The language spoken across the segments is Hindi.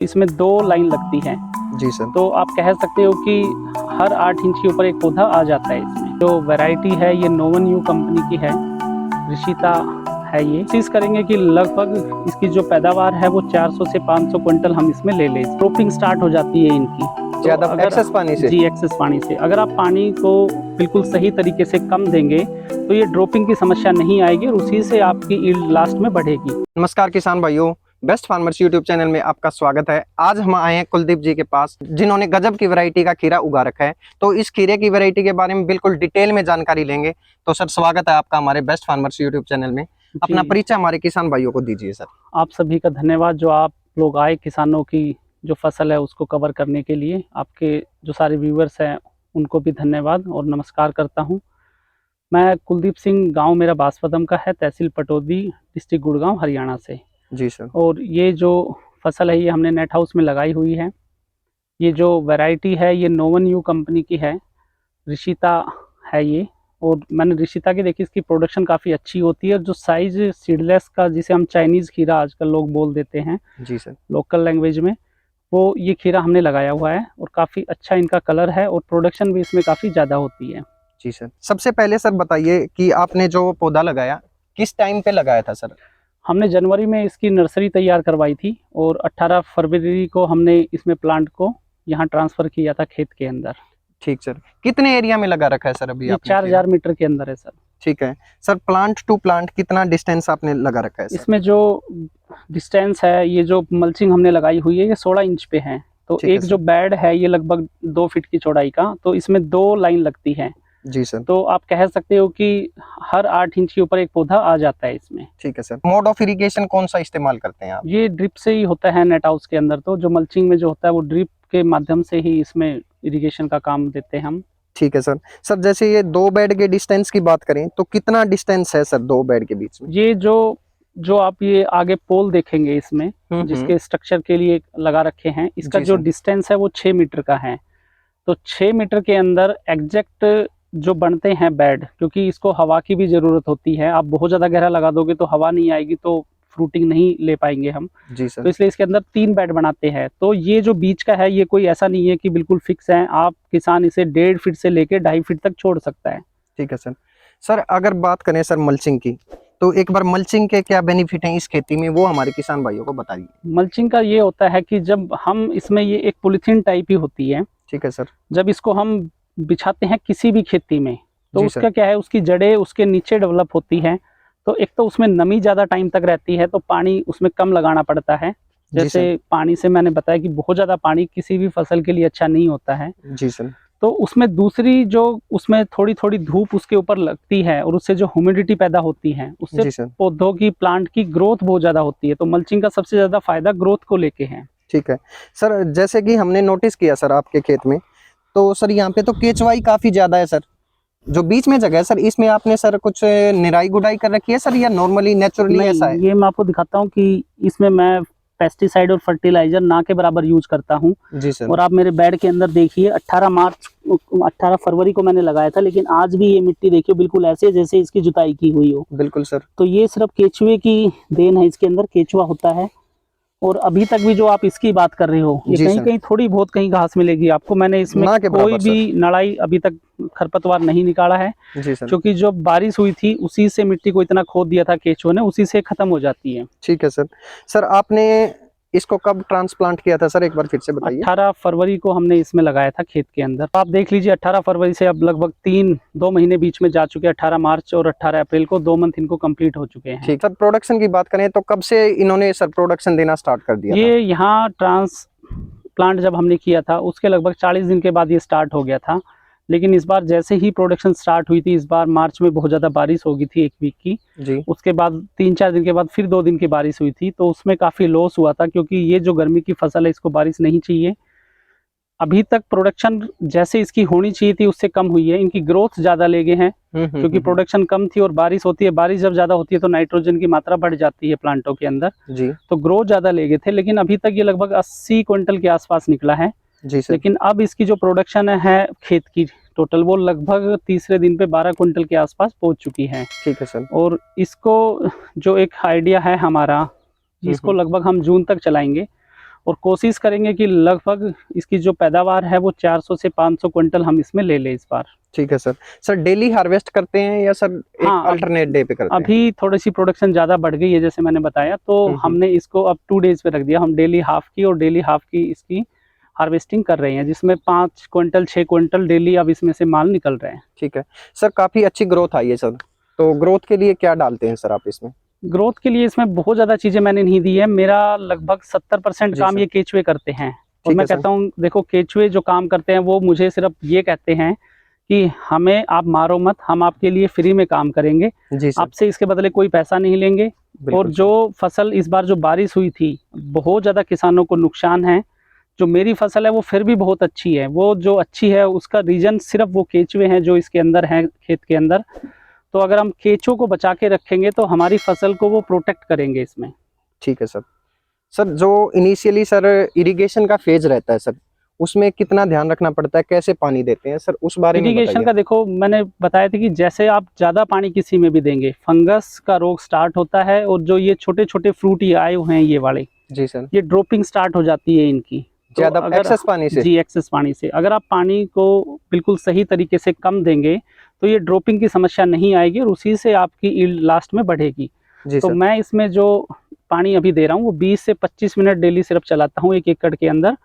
इसमें 2 लाइन लगती है। जी सर। तो आप कह सकते हो कि हर 8 इंच के ऊपर एक पौधा आ जाता है इसमें। जो वैरायटी है ये नोवन यू कंपनी की है, ऋषिता है ये। कोशिश करेंगे कि लगभग इसकी जो पैदावार है वो 400 से 500 क्विंटल हम इसमें ले लें। ड्रॉपिंग स्टार्ट हो जाती है इनकी ज्यादा एक्सेस पानी से? जी, एक्सेस पानी से। अगर आप पानी को बिल्कुल सही तरीके से कम देंगे तो ये ड्रॉपिंग की समस्या नहीं आएगी और उसी से आपकी यील्ड लास्ट में बढ़ेगी। नमस्कार किसान भाइयों, बेस्ट फार्मर्स यूट्यूब चैनल में आपका स्वागत है। आज हम आए हैं कुलदीप जी के पास, जिन्होंने गजब की वैरायटी का खीरा उगा रखा है। तो इस खीरे की वैरायटी के बारे में बिल्कुल डिटेल में जानकारी लेंगे। तो सर, स्वागत है आपका हमारे बेस्ट फार्मर्स यूट्यूब चैनल में। अपना परिचय हमारे किसान भाइयों को दीजिए सर। आप सभी का धन्यवाद जो आप लोग आए किसानों की जो फसल है उसको कवर करने के लिए। आपके जो सारे व्यूअर्स हैं उनको भी धन्यवाद और नमस्कार करता हूं। मैं कुलदीप सिंह, गांव मेरा बांसवादम का है, तहसील पटौदी, डिस्ट्रिक्ट गुड़गांव, हरियाणा से। जी सर। और ये जो फसल है ये हमने नेट हाउस में लगाई हुई है। ये जो वैरायटी है ये नोवन यू कंपनी की है, ऋषिता है ये। और मैंने ऋषिता की देखी, इसकी प्रोडक्शन काफ़ी अच्छी होती है। जो साइज सीडलेस का, जिसे हम चाइनीज़ खीरा आजकल लोग बोल देते हैं जी सर, लोकल लैंग्वेज में, वो ये खीरा हमने लगाया हुआ है और काफ़ी अच्छा इनका कलर है और प्रोडक्शन भी इसमें काफ़ी ज़्यादा होती है। जी सर। सबसे पहले सर बताइए कि आपने जो पौधा लगाया किस टाइम पे लगाया था सर? हमने जनवरी में इसकी नर्सरी तैयार करवाई थी और 18 फरवरी को हमने इसमें प्लांट को यहाँ ट्रांसफ़र किया था खेत के अंदर। ठीक सर। कितने एरिया में लगा रखा है सर अभी ये आपने? 4000 मीटर के अंदर है सर। ठीक है सर। प्लांट टू प्लांट कितना डिस्टेंस आपने लगा रखा है सर? इसमें जो डिस्टेंस है, ये जो मल्चिंग हमने लगाई हुई है ये 16 इंच पे है। तो एक जो बेड है ये लगभग 2 फीट की चौड़ाई का, तो इसमें 2 लाइन लगती है। जी सर। तो आप कह सकते हो कि हर 8 इंच के ऊपर एक पौधा आ जाता है इसमें। ठीक है सर। मोड ऑफ इरिगेशन कौन सा इस्तेमाल करते हैं आप? ये ड्रिप से ही होता है नेट हाउस के अंदर। तो जो मल्चिंग में जो होता है वो ड्रिप के माध्यम से ही इसमें इरिगेशन का काम देते हैं हम। ठीक है सर। सर, जैसे ये 2 बेड के डिस्टेंस की बात करें तो कितना डिस्टेंस है सर 2 बेड के बीच में? ये जो आप ये आगे पोल देखेंगे इसमें, जिसके स्ट्रक्चर के लिए लगा रखे हैं, इसका जो डिस्टेंस है वो 6 मीटर का है। तो 6 मीटर के अंदर एग्जैक्ट जो बनते हैं बेड, क्योंकि इसको हवा की भी ज़रूरत होती है। आप बहुत ज़्यादा गहरा लगा दोगे तो हवा नहीं आएगी, तो फ्रूटिंग नहीं ले पाएंगे हम। जी सर। तो इसलिए इसके अंदर 3 बेड बनाते हैं। तो ये जो बीच का है ये कोई ऐसा नहीं है कि बिल्कुल फिक्स है। आप किसान इसे 1.5 फीट से लेकर 2.5 फीट तक छोड़ सकता है। ठीक है सर। सर, अगर बात करें सर मल्चिंग की, तो एक बार मल्चिंग के क्या बेनिफिट हैं इस खेती में, वो हमारे किसान भाइयों को बताइए। मल्चिंग का ये होता है कि जब हम इसमें, ये एक पॉलीथीन टाइप ही होती है। ठीक है सर। जब इसको हम बिछाते हैं किसी भी खेती में, तो उसका क्या है, उसकी जड़ें उसके नीचे डेवलप होती हैं। तो एक तो उसमें नमी ज़्यादा टाइम तक रहती है, तो पानी उसमें कम लगाना पड़ता है। जैसे पानी से मैंने बताया कि बहुत ज़्यादा पानी किसी भी फसल के लिए अच्छा नहीं होता है। जी सर। तो उसमें दूसरी जो उसमें थोड़ी थोड़ी धूप उसके ऊपर लगती है और उससे जो ह्यूमिडिटी पैदा होती है, उससे पौधों की, प्लांट की ग्रोथ बहुत ज़्यादा होती है। तो मल्चिंग का सबसे ज़्यादा फायदा ग्रोथ को लेके है। ठीक है सर। जैसे कि हमने नोटिस किया सर आपके खेत में, तो सर यहाँ पे तो केचुआई काफी ज्यादा है सर। जो बीच में जगह है सर, इसमें आपने सर कुछ निराई गुड़ाई कर रखी है सर, या नॉर्मली नेचुरली ऐसा है? ये मैं आपको दिखाता हूँ कि इसमें मैं पेस्टिसाइड और फर्टिलाइजर ना के बराबर यूज करता हूँ। जी सर। और आप मेरे बेड के अंदर देखिए, 18 फरवरी को मैंने लगाया था, लेकिन आज भी ये मिट्टी देखिए बिल्कुल ऐसे जैसे इसकी जुताई की हुई हो। बिल्कुल सर। तो ये सिर्फ केचुए की देन है, इसके अंदर केचुआ होता है। और अभी तक भी जो आप इसकी बात कर रहे हो, ये कहीं कहीं थोड़ी बहुत कहीं घास मिलेगी आपको। मैंने इसमें कोई भी नड़ाई अभी तक, खरपतवार नहीं निकाला है। जी सर। क्योंकि जो बारिश हुई थी उसी से मिट्टी को इतना खोद दिया था केचुए ने, उसी से खत्म हो जाती है। ठीक है सर। सर, आपने इसको कब ट्रांसप्लांट किया था सर, एक बार फिर से बताइए। 18 फरवरी को हमने इसमें लगाया था खेत के अंदर। आप देख लीजिए 18 फरवरी से अब लगभग 2 महीने बीच में जा चुके हैं। 18 मार्च और 18 अप्रैल को 2 मंथ इनको कंप्लीट हो चुके हैं। ठीक सर। प्रोडक्शन की बात करें तो कब से इन्होंने सर प्रोडक्शन देना स्टार्ट कर दिया? ये यहाँ ट्रांसप्लांट जब हमने किया था उसके लगभग 40 दिन के बाद ये स्टार्ट हो गया था। लेकिन इस बार जैसे ही प्रोडक्शन स्टार्ट हुई थी, इस बार मार्च में बहुत ज़्यादा बारिश हो गई थी 1 वीक की जी। उसके बाद 3-4 दिन के बाद फिर 2 दिन की बारिश हुई थी, तो उसमें काफ़ी लॉस हुआ था। क्योंकि ये जो गर्मी की फसल है इसको बारिश नहीं चाहिए। अभी तक प्रोडक्शन जैसे इसकी होनी चाहिए थी उससे कम हुई है। इनकी ग्रोथ ज़्यादा ले गए हैं, क्योंकि प्रोडक्शन कम थी और बारिश होती है। बारिश जब ज़्यादा होती है तो नाइट्रोजन की मात्रा बढ़ जाती है प्लांटों के अंदर जी। तो ग्रोथ ज़्यादा ले गए थे। लेकिन अभी तक ये लगभग 80 क्विंटल के आसपास निकला है जी सर। लेकिन अब इसकी जो प्रोडक्शन है खेत की टोटल, वो लगभग तीसरे दिन पे 12 क्विंटल के आसपास पहुंच चुकी है। ठीक है सर। और इसको जो एक आइडिया है हमारा, इसको लगभग हम जून तक चलाएंगे और कोशिश करेंगे कि लगभग इसकी जो पैदावार है वो 400 से 500 क्विंटल हम इसमें ले लें इस बार। ठीक है सर। सर डेली हार्वेस्ट करते हैं या सर एक हाँ, अल्टरनेट डे पे करते हैं? अभी थोड़ी सी प्रोडक्शन ज़्यादा बढ़ गई है जैसे मैंने बताया, तो हमने इसको अब 2 डेज पे रख दिया। हम डेली हाफ की और डेली हाफ की इसकी हार्वेस्टिंग कर रहे हैं, जिसमें 5 क्विंटल 6 क्विंटल डेली अब इसमें से माल निकल रहे हैं। ठीक है सर, काफी अच्छी ग्रोथ आई है सर, तो ग्रोथ के लिए क्या डालते हैं सर आप इसमें? ग्रोथ के लिए इसमें बहुत ज़्यादा चीज़ें मैंने नहीं दी है। मेरा लगभग 70% जी काम सर। ये केचुए करते हैं। और ठीक मैं है सर। कहता हूँ देखो, केचुए जो काम करते हैं वो मुझे सिर्फ ये कहते हैं कि हमें आप मारो मत, हम आपके लिए फ्री में काम करेंगे, जी सर। आपसे इसके बदले कोई पैसा नहीं लेंगे। और बिल्कुल जो फसल इस बार जो बारिश हुई थी, बहुत ज़्यादा किसानों को नुकसान है। जो मेरी फसल है वो फिर भी बहुत अच्छी है। वो जो अच्छी है उसका रीज़न सिर्फ वो केचुए हैं जो इसके अंदर हैं, खेत के अंदर। तो अगर हम केचुओं को बचा के रखेंगे तो हमारी फसल को वो प्रोटेक्ट करेंगे इसमें। ठीक है सर। सर जो इनिशियली सर इरिगेशन का फेज रहता है सर, उसमें कितना ध्यान रखना पड़ता है, कैसे पानी देते हैं सर, उस बारे में इरिगेशन बताइए। का देखो, मैंने बताया था कि जैसे आप ज़्यादा पानी किसी में भी देंगे, फंगस का रोग स्टार्ट होता है। और जो ये छोटे छोटे फ्रूट ये आए हुए हैं ये वाले, जी सर। ये ड्रॉपिंग स्टार्ट हो जाती है इनकी। तो ज्यादा अगर एक्सेस पानी से? जी, एक्सेस पानी से अगर आप पानी को बिल्कुल सही तरीके से कम देंगे तो ये ड्रॉपिंग की समस्या नहीं आएगी और उसी से आपकी यील्ड लास्ट में बढ़ेगी। जी तो सर। मैं इसमें जो पानी अभी दे रहा हूँ वो 20 से 25 मिनट डेली सिर्फ चलाता हूँ 1 एकड़ के अंदर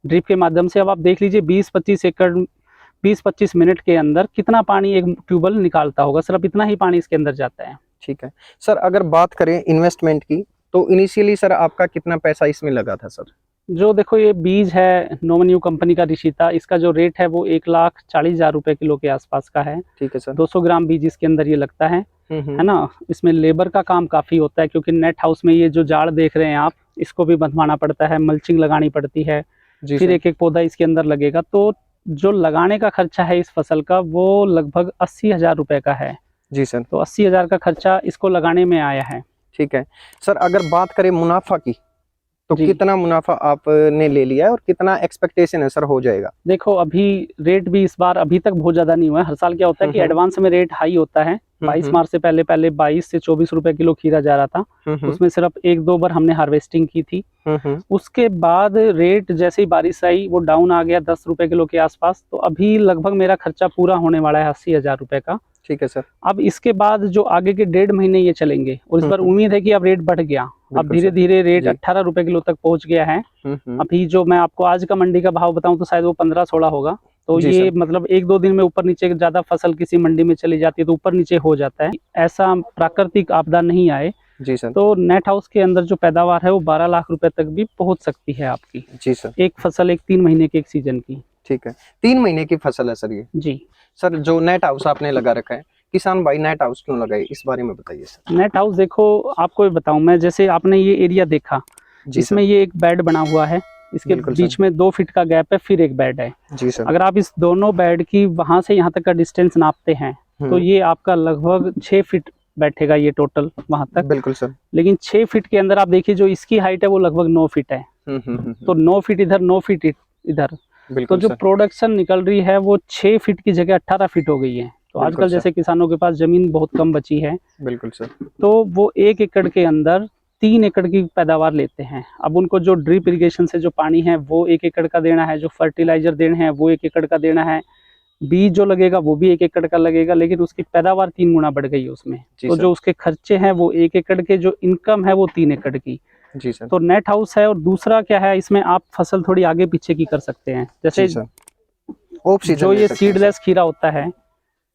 ड्रिप के माध्यम से। अब आप देख लीजिए 20-25 मिनट के अंदर कितना पानी एक ट्यूबवेल निकालता होगा, सिर्फ इतना ही पानी इसके अंदर जाता है। ठीक है सर, अगर बात करें इन्वेस्टमेंट की, तो इनिशियली सर आपका कितना पैसा इसमें लगा था सर? जो देखो ये बीज है नोवन्यू कंपनी का रिशिता, इसका जो रेट है वो 1,40,000 रुपये किलो के आसपास का है। ठीक है सर। 200 ग्राम बीज इसके अंदर ये लगता है हम्म। ना। इसमें लेबर का काम काफ़ी होता है क्योंकि नेट हाउस में ये जो जाड़ देख रहे हैं आप, इसको भी बंधवाना पड़ता है, मल्चिंग लगानी पड़ती है, जी फिर सर। एक एक पौधा इसके अंदर लगेगा। तो जो लगाने का खर्चा है इस फसल का वो लगभग 80,000 रुपये का है। जी सर। तो 80,000 का खर्चा इसको लगाने में आया है। ठीक है सर, अगर बात करें मुनाफा की, तो जी। कितना मुनाफा आपने ले लिया है और कितना एक्सपेक्टेशन है सर हो जाएगा? देखो अभी रेट भी इस बार अभी तक बहुत ज़्यादा नहीं हुआ है। हर साल क्या होता है कि एडवांस में रेट हाई होता है। 22 मार्च से पहले 22 से 24 रुपए किलो खीरा जा रहा था। उसमें सिर्फ 1-2 बार हमने हार्वेस्टिंग की थी। उसके बाद रेट जैसे ही बारिश आई वो डाउन आ गया 10 रुपए किलो के आसपास। तो अभी लगभग मेरा खर्चा पूरा होने वाला है 80,000 रुपए का। ठीक है सर। अब इसके बाद जो आगे के 1.5 महीने ये चलेंगे और इस बार उम्मीद है कि अब रेट बढ़ गया। अब धीरे धीरे रेट 18 रुपए किलो तक पहुंच गया है। अभी जो मैं आपको आज का मंडी का भाव बताऊं तो शायद वो 15-16 होगा। तो ये मतलब 1-2 दिन में ऊपर नीचे ज्यादा फसल किसी मंडी में चली जाती है तो ऊपर नीचे हो जाता है। ऐसा प्राकृतिक आपदा नहीं आए जी सर। तो नेट हाउस के अंदर जो पैदावार है वो 12 लाख रुपए तक भी पहुंच सकती है आपकी। जी सर। एक फसल, एक 3 महीने के एक सीजन की। ठीक है, 3 महीने की फसल है सर ये? जी सर जो नेट हाउस आपने लगा रखा है, किसान भाई नेट हाउस क्यों लगाए, इस बारे में बताइए सर। नेट हाउस देखो आपको भी बताऊं मैं, जैसे आपने ये एरिया देखा, इसमें ये एक बेड बना हुआ है, इसके बीच में 2 फीट का गैप है, फिर एक बेड है। जी सर। अगर आप इस दोनों बेड की वहां से यहाँ तक का डिस्टेंस नापते हैं तो ये आपका लगभग 6 फीट बैठेगा ये टोटल वहां तक। बिल्कुल सर। लेकिन 6 फीट के अंदर आप देखिए जो इसकी हाइट है वो लगभग 9 फीट है। तो 9 फीट इधर, 9 फीट इधर। तो जो प्रोडक्शन निकल रही है वो 6 फीट की जगह 18 फीट हो गई है। तो आजकल जैसे किसानों के पास जमीन बहुत कम बची है, बिल्कुल सर, तो वो 1 एकड़ के अंदर 3 एकड़ की पैदावार लेते हैं। अब उनको जो ड्रिप इरिगेशन से जो पानी है वो 1 एकड़ का देना है, जो फर्टिलाइजर देना है वो 1 एकड़ का देना है, बीज जो लगेगा वो भी 1 एकड़ का लगेगा, लेकिन उसकी पैदावार 3 गुना बढ़ गई है उसमें। तो जो उसके खर्चे हैं वो 1 एकड़ के, जो इनकम है वो 3 एकड़ की। जी सर। तो नेट हाउस है। और दूसरा क्या है, इसमें आप फसल थोड़ी आगे पीछे की कर सकते हैं। जैसे जो ये सीडलेस खीरा होता है,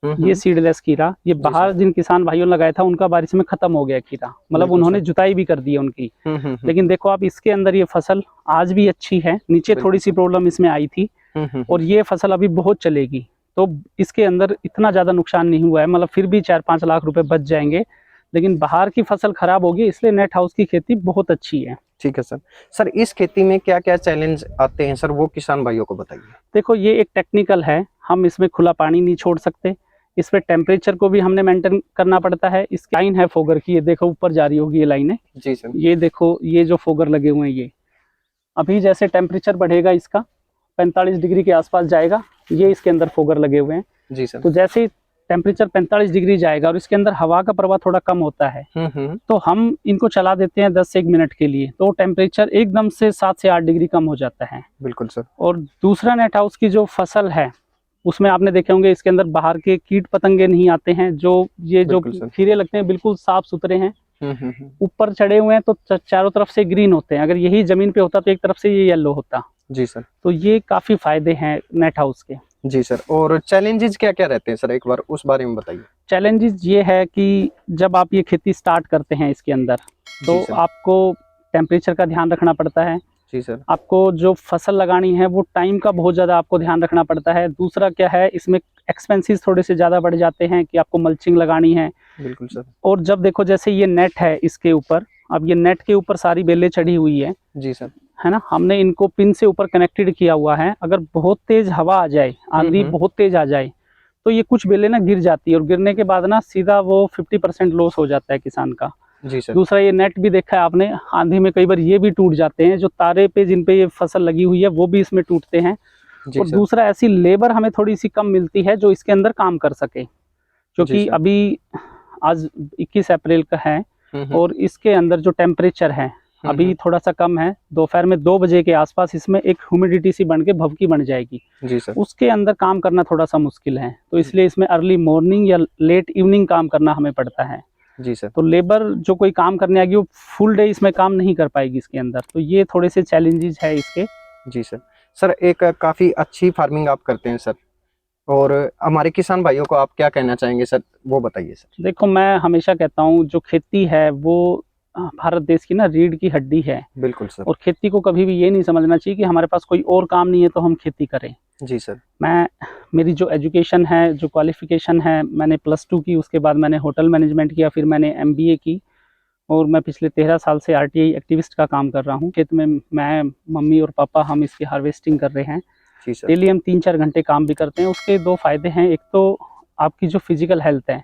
ये सीडलेस खीरा, ये बाहर जिन किसान भाइयों ने लगाया था उनका बारिश में खत्म हो गया खीरा, मतलब उन्होंने जुताई भी कर दी है उनकी। लेकिन देखो आप इसके अंदर ये फसल आज भी अच्छी है। नीचे थोड़ी सी प्रॉब्लम इसमें आई थी और ये फसल अभी बहुत चलेगी। तो इसके अंदर इतना ज्यादा नुकसान नहीं हुआ है, मतलब फिर भी 4-5 लाख रुपए बच जाएंगे। लेकिन बाहर की फसल खराब होगी, इसलिए नेट हाउस की खेती बहुत अच्छी है। ठीक है सर। सर इस खेती में क्या क्या चैलेंज आते हैं सर, वो किसान भाइयों को बताइए। देखो ये एक टेक्निकल है, हम इसमें खुला पानी नहीं छोड़ सकते, इसमें टेम्परेचर को भी हमने मेंटेन करना पड़ता है। इसकी लाइन है फोगर की, ये देखो ऊपर जा रही होगी ये लाइन है। जी सर। ये देखो ये जो फोगर लगे हुए हैं, ये अभी जैसे टेम्परेचर बढ़ेगा इसका 45 डिग्री के आसपास जाएगा, ये इसके अंदर फोगर लगे हुए हैं। जी सर। तो जैसे टेम्परेचर 45 डिग्री जाएगा और इसके अंदर हवा का प्रवाह थोड़ा कम होता है, तो हम इनको चला देते हैं 10 से 1 मिनट के लिए, तो टेम्परेचर एकदम से 7 से 8 डिग्री कम हो जाता है। बिल्कुल सर। और दूसरा नेट हाउस की जो फसल है उसमें आपने देखे होंगे इसके अंदर बाहर के कीट पतंगे नहीं आते हैं, जो ये जो खीरे लगते हैं बिल्कुल साफ सुथरे हैं, ऊपर चढ़े हुए हैं, तो चारों तरफ से ग्रीन होते हैं। अगर यही जमीन पे होता तो एक तरफ से ये येलो होता। जी सर। तो ये काफी फायदे हैं नेट हाउस के। जी सर। और चैलेंजेस क्या क्या रहते हैं सर, एक बार उस बारे में बताइए। चैलेंजेस ये है कि जब आप ये खेती स्टार्ट करते हैं इसके अंदर, तो आपको टेम्परेचर का ध्यान रखना पड़ता है। जी सर। आपको जो फसल लगानी है वो टाइम का बहुत ज़्यादा आपको ध्यान रखना पड़ता है। दूसरा क्या है, इसमें एक्सपेंसेस थोड़े से ज़्यादा बढ़ जाते हैं कि आपको मल्चिंग लगानी है। बिल्कुल सर। और जब देखो जैसे ये नेट है इसके ऊपर, अब ये नेट के ऊपर सारी बेलें चढ़ी हुई है। जी सर। है ना, हमने इनको पिन से ऊपर कनेक्टेड किया हुआ है। अगर बहुत तेज हवा आ जाए, आंधी बहुत तेज आ जाए, तो ये कुछ बेलें ना गिर जाती है और गिरने के बाद ना सीधा वो 50% लॉस हो जाता है किसान का। जी सर। दूसरा ये नेट भी देखा है आपने, आंधी में कई बार ये भी टूट जाते हैं, जो तारे पे जिन पे ये फसल लगी हुई है वो भी इसमें टूटते हैं। और दूसरा ऐसी लेबर हमें थोड़ी सी कम मिलती है जो इसके अंदर काम कर सके, क्योंकि अभी आज 21 अप्रैल का है और इसके अंदर जो टेम्परेचर है अभी थोड़ा सा कम है। दोपहर में 2 बजे के आसपास इसमें एक ह्यूमिडिटी सी बन के भभकी बन जाएगी। जी सर। उसके अंदर काम करना थोड़ा सा मुश्किल है, तो इसलिए इसमें अर्ली मॉर्निंग या लेट इवनिंग काम करना हमें पड़ता है। जी सर। तो लेबर जो कोई काम करने आएगी वो फुल डे इसमें काम नहीं कर पाएगी इसके अंदर, तो ये थोड़े से चैलेंजेस है इसके। जी सर। सर एक काफ़ी अच्छी फार्मिंग आप करते हैं सर, और हमारे किसान भाइयों को आप क्या कहना चाहेंगे सर, वो बताइए सर। देखो, मैं हमेशा कहता हूँ जो खेती है वो भारत देश की ना रीढ़ की हड्डी है। बिल्कुल सर। और खेती को कभी भी ये नहीं समझना चाहिए कि हमारे पास कोई और काम नहीं है तो हम खेती करें। जी सर। मेरी जो एजुकेशन है, जो क्वालिफिकेशन है, मैंने +2 की, उसके बाद मैंने होटल मैनेजमेंट किया, फिर मैंने MBA की, और मैं पिछले 13 साल से RTI एक्टिविस्ट का काम कर रहा हूँ। खेत में मैं, मम्मी और पापा, हम इसकी हार्वेस्टिंग कर रहे हैं। डेली हम 3-4 घंटे काम भी करते हैं। उसके 2 फायदे हैं। एक तो आपकी जो फिजिकल हेल्थ है,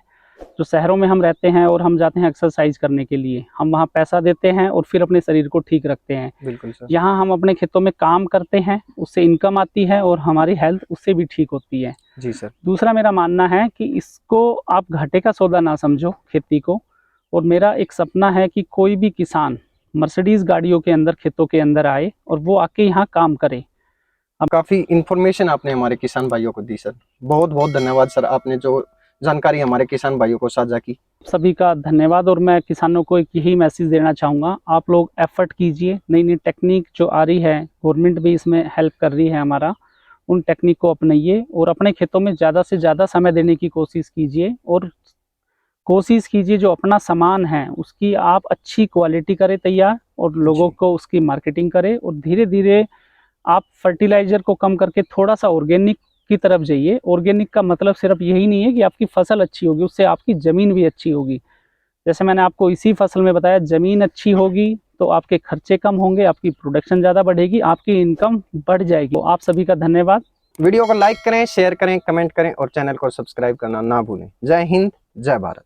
जो शहरों में हम रहते हैं और हम जाते हैं एक्सरसाइज करने के लिए, हम वहाँ पैसा देते हैं और फिर अपने शरीर को ठीक रखते हैं। बिल्कुल सर। यहाँ हम अपने खेतों में काम करते हैं, उससे इनकम आती है और हमारी हेल्थ उससे भी ठीक होती है। जी सर। दूसरा मेरा मानना है कि इसको आप घाटे का सौदा ना समझो खेती को, और मेरा एक सपना है कि कोई भी किसान मर्सिडीज गाड़ियों के अंदर खेतों के अंदर आए और वो आके यहाँ काम करे। अब काफ़ी इन्फॉर्मेशन आपने हमारे किसान भाइयों को दी सर, बहुत बहुत धन्यवाद सर, आपने जो जानकारी हमारे किसान भाइयों को साझा की। सभी का धन्यवाद। और मैं किसानों को एक यही मैसेज देना चाहूँगा, आप लोग एफर्ट कीजिए, नई नई टेक्निक जो आ रही है, गवर्नमेंट भी इसमें हेल्प कर रही है हमारा, उन टेक्निक को अपनाइए और अपने खेतों में ज़्यादा से ज़्यादा समय देने की कोशिश कीजिए। और कोशिश कीजिए जो अपना सामान है उसकी आप अच्छी क्वालिटी करें तैयार, और लोगों को उसकी मार्केटिंग करें, और धीरे धीरे आप फर्टिलाइज़र को कम करके थोड़ा सा ऑर्गेनिक की तरफ जाइए। ऑर्गेनिक का मतलब सिर्फ यही नहीं है कि आपकी फसल अच्छी होगी, उससे आपकी ज़मीन भी अच्छी होगी। जैसे मैंने आपको इसी फसल में बताया, ज़मीन अच्छी होगी तो आपके खर्चे कम होंगे, आपकी प्रोडक्शन ज़्यादा बढ़ेगी, आपकी इनकम बढ़ जाएगी। तो आप सभी का धन्यवाद। वीडियो को लाइक करें, शेयर करें, कमेंट करें और चैनल को सब्सक्राइब करना ना भूलें। जय हिंद, जय भारत।